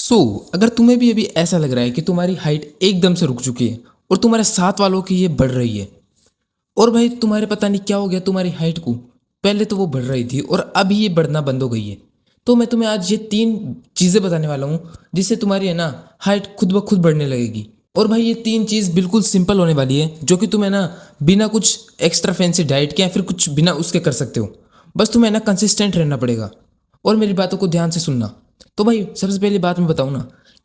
सो अगर तुम्हें भी अभी ऐसा लग रहा है कि तुम्हारी हाइट एकदम से रुक चुकी है और तुम्हारे साथ वालों की ये बढ़ रही है, और भाई तुम्हारे पता नहीं क्या हो गया तुम्हारी हाइट को, पहले तो वो बढ़ रही थी और अभी ये बढ़ना बंद हो गई है, तो मैं तुम्हें आज ये 3 चीज़ें बताने वाला हूँ जिससे तुम्हारी है ना हाइट खुद ब खुद बढ़ने लगेगी। और भाई ये 3 चीज़ बिल्कुल सिंपल होने वाली है, जो कि तुम्हें ना बिना कुछ एक्स्ट्रा फैंसी डाइट के या फिर कुछ बिना उसके कर सकते हो। बस तुम्हें ना कंसिस्टेंट रहना पड़ेगा और मेरी बातों को ध्यान से सुनना। तो भाई सबसे पहली बात मैं बताऊँ ना,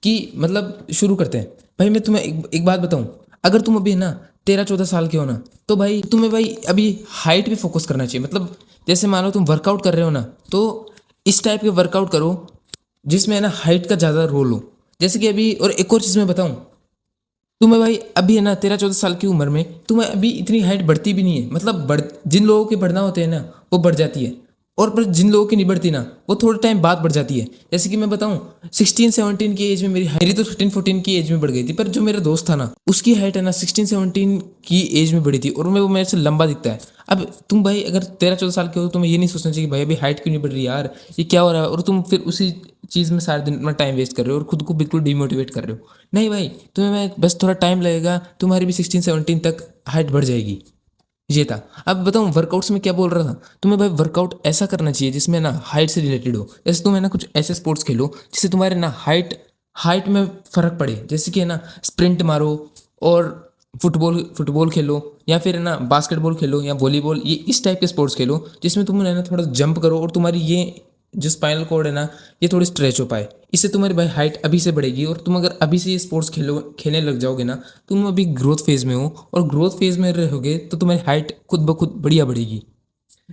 कि मतलब शुरू करते हैं। भाई मैं तुम्हें एक बात बताऊँ, अगर तुम अभी है ना 13-14 साल के हो ना, तो भाई तुम्हें भाई अभी हाइट पे फोकस करना चाहिए। मतलब जैसे मान लो तुम वर्कआउट कर रहे हो ना, तो इस टाइप के वर्कआउट करो जिसमें है ना हाइट का ज़्यादा रोल हो। जैसे कि अभी, और एक और चीज़ मैं बताऊँ, तुम्हें भाई अभी है ना 13-14 साल की उम्र में तुम्हें अभी इतनी हाइट बढ़ती भी नहीं है। मतलब जिन लोगों के बढ़ना होते हैं ना वो बढ़ जाती है, और पर जिन लोगों की नहीं बढ़ती ना वो थोड़े टाइम बाद बढ़ जाती है। जैसे कि मैं बताऊं, 16-17 की एज में मेरी तो 13-14 की एज में बढ़ गई थी, पर जो मेरा दोस्त था ना उसकी हाइट है ना 16-17 की एज में बढ़ी थी, और वो मेरे से लंबा दिखता है। अब तुम भाई अगर 13-14 साल के हो, तुम्हें ये नहीं सोचना चाहिए कि भाई अभी हाइट क्यों नहीं बढ़ रही यार, ये क्या हो रहा है, और तुम फिर उसी चीज़ में सारा दिन अपना टाइम वेस्ट कर रहे हो और खुद को बिल्कुल डिमोटिवेट कर रहे हो। नहीं भाई, तुम्हें मैं बस थोड़ा टाइम लगेगा, तुम्हारी भी 16-17 तक हाइट बढ़ जाएगी। ये था। अब बताऊँ वर्कआउट्स में क्या बोल रहा था, तुम्हें भाई वर्कआउट ऐसा करना चाहिए जिसमें ना हाइट से रिलेटेड हो। जैसे तुम है ना कुछ ऐसे स्पोर्ट्स खेलो जिससे तुम्हारे ना हाइट हाइट में फ़र्क पड़े। जैसे कि है ना स्प्रिंट मारो, और फुटबॉल फुटबॉल खेलो, या फिर है ना बास्केटबॉल खेलो या वॉलीबॉल, ये इस टाइप के स्पोर्ट्स खेलो जिसमें तुम है ना थोड़ा जंप करो और तुम्हारी ये जो स्पाइनल कॉर्ड है ना ये थोड़ी स्ट्रेच हो पाए। इससे तुम्हारी भाई हाइट अभी से बढ़ेगी, और तुम अगर अभी से ये स्पोर्ट्स खेलने लग जाओगे ना, तुम अभी ग्रोथ फेज में हो और ग्रोथ फेज में रहोगे तो तुम्हारी हाइट खुद ब खुद बढ़िया बढ़ेगी।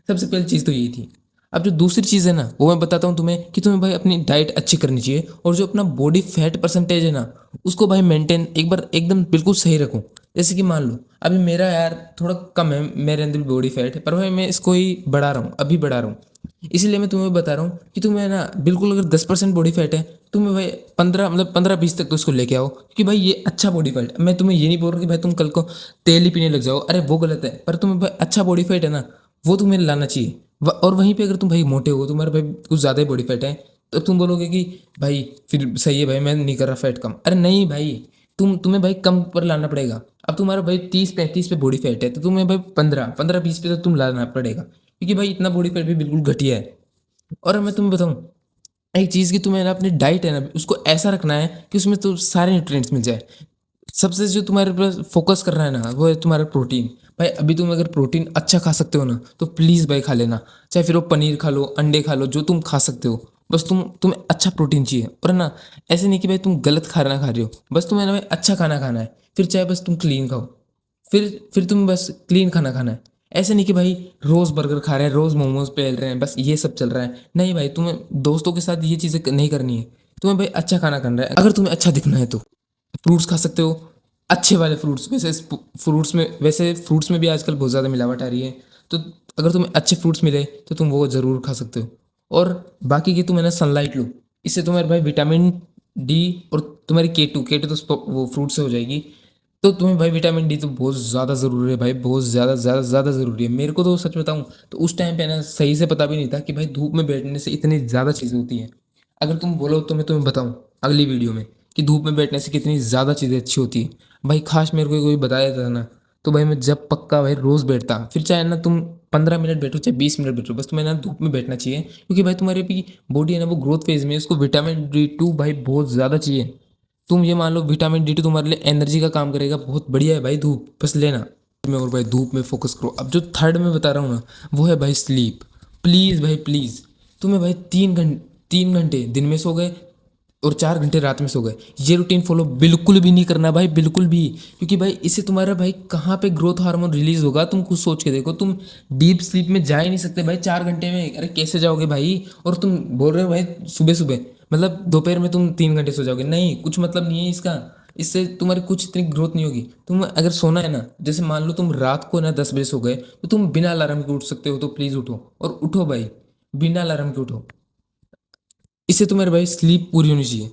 सबसे पहली चीज़ तो यही थी। अब जो दूसरी चीज़ है ना वो मैं बताता हूँ तुम्हें, कि तुम्हें भाई अपनी डाइट अच्छी करनी चाहिए, और जो अपना बॉडी फैट परसेंटेज है ना उसको भाई मेंटेन एक बार एकदम बिल्कुल सही रखो। जैसे कि मान लो अभी मेरा यार थोड़ा कम है, मेरे अंदर बॉडी फैट है, पर भाई मैं इसको ही बढ़ा रहा हूँ, अभी बढ़ा रहा हूँ। इसीलिए मैं तुम्हें बता रहा हूँ कि तुम्हें ना बिल्कुल अगर 10% बॉडी फैट है, तुम्हें भाई 15 मतलब 15-20 तक तो इसको लेके आओ, क्योंकि भाई ये अच्छा बॉडी फैट है। मैं तुम्हें ये नहीं बोल रहा कि भाई तुम कल को तेल ही पीने लग जाओ, अरे वो गलत है, पर तुम्हें भाई अच्छा बॉडी फैट है ना वो तुम्हें लाना चाहिए। और वहीं पे अगर तुम भाई मोटे हो, तुम्हारे भाई कुछ ज़्यादा ही बॉडी फैट है, तो तुम बोलोगे कि भाई फिर सही है भाई मैं नहीं कर रहा फैट कम। अरे नहीं भाई, तुम्हें भाई कम पर लाना पड़ेगा। अब तुम्हारा भाई 30-35 पे बॉडी फैट है, तो तुम्हें भाई 15-20 पे तो तुम लाना पड़ेगा, क्योंकि भाई इतना बॉडी फैट भी बिल्कुल घटिया है। और मैं तुम्हें बताऊँ एक चीज़, की तुम्हें ना अपनी डाइट है ना उसको ऐसा रखना है कि उसमें तो सारे न्यूट्रिएंट्स मिल जाए। सबसे जो तुम्हारे पास फोकस कर रहा है ना वो है तुम्हारा प्रोटीन। भाई अभी तुम अगर प्रोटीन अच्छा खा सकते हो ना तो प्लीज़ भाई खा लेना, चाहे फिर वो पनीर खा लो, अंडे खा लो, जो तुम खा सकते हो। बस तुम्हें अच्छा प्रोटीन चाहिए, और ना ऐसे नहीं कि भाई तुम गलत खाना खा रहे हो, बस तुम्हें ना भाई अच्छा खाना खाना है। फिर चाहे बस तुम क्लीन खाओ, फिर तुम बस क्लीन खाना खाना है। ऐसे नहीं कि भाई रोज़ बर्गर खा रहे हैं, रोज़ मोमोज पेल रहे हैं, बस ये सब चल रहा है। नहीं भाई, तुम्हें दोस्तों के साथ ये चीज़ें नहीं करनी है। तुम्हें भाई अच्छा खाना खाना है। अगर तुम्हें अच्छा दिखना है तो फ्रूट्स खा सकते हो, अच्छे वाले फ्रूट्स। वैसे फ्रूट्स में भी आजकल बहुत ज़्यादा मिलावट आ रही है, तो अगर तुम्हें अच्छे फ्रूट्स मिले तो तुम वो ज़रूर खा सकते हो। और बाकी की तुम है ना सनलाइट लो, इससे तुम्हारे भाई विटामिन डी, और तुम्हारी के टू तो वो फ्रूट से हो जाएगी। तो तुम्हें भाई विटामिन डी तो बहुत ज़्यादा ज़रूरी है भाई, बहुत ज़्यादा ज़्यादा ज़्यादा ज़रूरी है। मेरे को तो सच बताऊँ तो उस टाइम पे ना सही से पता भी नहीं था कि भाई धूप में बैठने से इतनी ज़्यादा चीज़ें होती हैं। अगर तुम बोलो तो मैं तुम्हें बताऊँ अगली वीडियो में कि धूप में बैठने से कितनी ज़्यादा चीज़ें अच्छी होती हैं। भाई खास मेरे को कोई बताया था ना, तो भाई मैं जब पक्का भाई रोज़ बैठता। फिर चाहे ना तुम 15 मिनट बैठो चाहे 20 मिनट बैठो, बस तुम्हें ना धूप में बैठना चाहिए, क्योंकि भाई तुम्हारी भी बॉडी है ना वो ग्रोथ फेज में है, उसको विटामिन डी 2 भाई बहुत ज़्यादा चाहिए। तुम ये मान लो विटामिन डी 2 तुम्हारे लिए एनर्जी का काम करेगा, बहुत बढ़िया है भाई धूप, बस लेना में। और भाई धूप में फोकस करो। अब जो थर्ड में बता रहा हूँ ना वो है भाई स्लीप। प्लीज़ भाई प्लीज़, तुम्हें भाई 3 घंटे दिन में सो गए और 4 घंटे रात में सो गए, ये रूटीन फॉलो बिल्कुल भी नहीं करना भाई, बिल्कुल भी। क्योंकि भाई इससे तुम्हारा भाई कहाँ पे ग्रोथ हार्मोन रिलीज होगा, तुम कुछ सोच के देखो। तुम डीप स्लीप में जा ही नहीं सकते भाई 4 घंटे में, अरे कैसे जाओगे भाई। और तुम बोल रहे हो भाई सुबह सुबह, मतलब दोपहर में तुम 3 घंटे सो जाओगे, नहीं, कुछ मतलब नहीं है इसका। इससे तुम्हारी कुछ इतनी ग्रोथ नहीं होगी। तुम अगर सोना है ना, जैसे मान लो तुम रात को ना 10 बजे सो गए, तो तुम बिना अलार्म के उठ सकते हो, तो प्लीज़ उठो, और उठो भाई, बिना अलार्म के उठो। इससे तुम्हारी भाई स्लीप पूरी होनी चाहिए।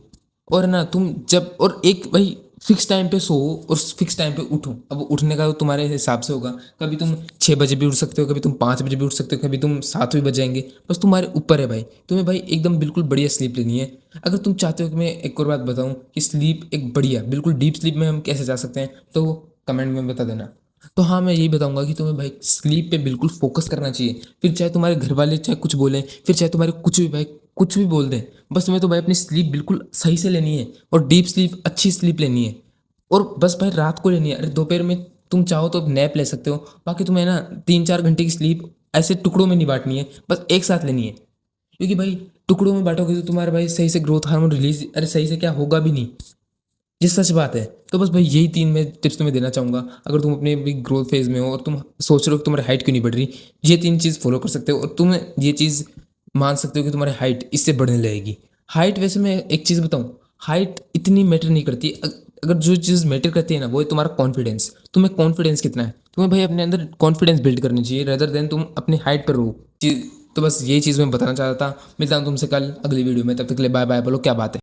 और ना तुम जब, और एक भाई फिक्स टाइम पे सो और फिक्स टाइम पे उठो। अब उठने का तो तुम्हारे हिसाब से होगा, कभी तुम 6 बजे भी उठ सकते हो, कभी तुम 5 बजे भी उठ सकते हो, कभी तुम 7 भी बज जाएंगे, बस तुम्हारे ऊपर है भाई। तुम्हें भाई एकदम बिल्कुल बढ़िया स्लीप लेनी है। अगर तुम चाहते हो कि मैं एक और बात बताऊं कि स्लीप एक बढ़िया बिल्कुल डीप स्लीप में हम कैसे जा सकते हैं, तो कमेंट में बता देना। तो हाँ, मैं यही बताऊंगा कि तुम्हें भाई स्लीप पे बिल्कुल फोकस करना चाहिए। फिर चाहे तुम्हारे घर वाले चाहे कुछ बोलें, फिर चाहे तुम्हारे कुछ भी भाई कुछ भी बोल दें, बस तुम्हें तो भाई अपनी स्लीप बिल्कुल सही से लेनी है और डीप स्लीप, अच्छी स्लीप लेनी है। और बस भाई रात को लेनी है। अरे दोपहर में तुम चाहो तो नैप ले सकते हो, बाकी तुम्हें ना 3-4 घंटे की स्लीप ऐसे टुकड़ों में नहीं बांटनी है, बस एक साथ लेनी है। क्योंकि भाई टुकड़ों में बांटोगे तो तुम्हारे भाई सही से ग्रोथ हार्मोन रिलीज, अरे सही से क्या होगा भी नहीं, ये सच बात है। तो बस भाई यही 3 मैं टिप्स तुम्हें देना चाहूँगा। अगर तुम अपने भी ग्रोथ फेज में हो और तुम सोच रहे हो कि तुम्हारी हाइट क्यों नहीं बढ़ रही, ये 3 चीज़ फॉलो कर सकते हो और तुम ये चीज़ मान सकते हो कि तुम्हारी हाइट इससे बढ़ने लगेगी। हाइट वैसे मैं एक चीज़ बताऊँ, हाइट इतनी मैटर नहीं करती। अगर जो चीज़ मैटर करती है ना, वो है तुम्हारा कॉन्फिडेंस। तुम्हें कॉन्फिडेंस कितना है, तुम्हें भाई अपने अंदर कॉन्फिडेंस बिल्ड करनी चाहिए रेदर देन तुम अपनी हाइट पर रहो। तो बस यही चीज़ मैं बताना चाहता था। मिलता हूँ तुमसे कल अगली वीडियो में, तब तक के लिए बाय बाय। बोलो क्या बात है।